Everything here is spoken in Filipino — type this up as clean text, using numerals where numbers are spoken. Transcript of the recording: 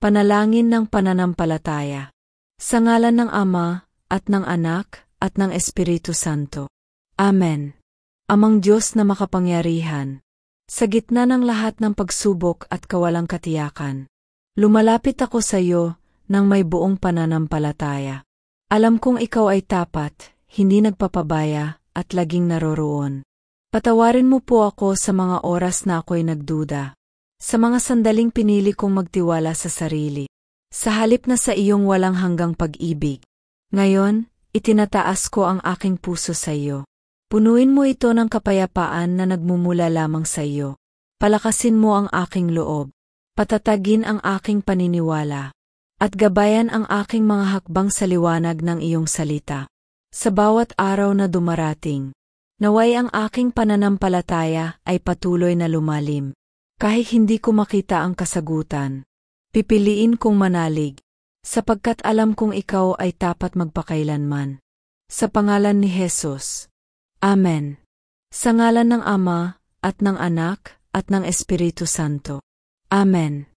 Panalangin ng pananampalataya. Sa ngalan ng Ama, at ng Anak, at ng Espiritu Santo. Amen. Amang Diyos na makapangyarihan, sa gitna ng lahat ng pagsubok at kawalang katiyakan, lumalapit ako sa iyo nang may buong pananampalataya. Alam kong ikaw ay tapat, hindi nagpapabaya, at laging naroroon. Patawarin mo po ako sa mga oras na ako'y nagduda. Sa mga sandaling pinili kong magtiwala sa sarili, sa halip na sa iyong walang hanggang pag-ibig. Ngayon, itinataas ko ang aking puso sa iyo. Punuin mo ito ng kapayapaan na nagmumula lamang sa iyo. Palakasin mo ang aking loob. Patatagin ang aking paniniwala. At gabayan ang aking mga hakbang sa liwanag ng iyong salita. Sa bawat araw na dumarating, naway ang aking pananampalataya ay patuloy na lumalim. Kahit hindi ko makita ang kasagutan, pipiliin kong manalig, sapagkat alam kong ikaw ay tapat magpakailanman. Sa pangalan ni Jesus. Amen. Sa ngalan ng Ama, at ng Anak, at ng Espiritu Santo. Amen.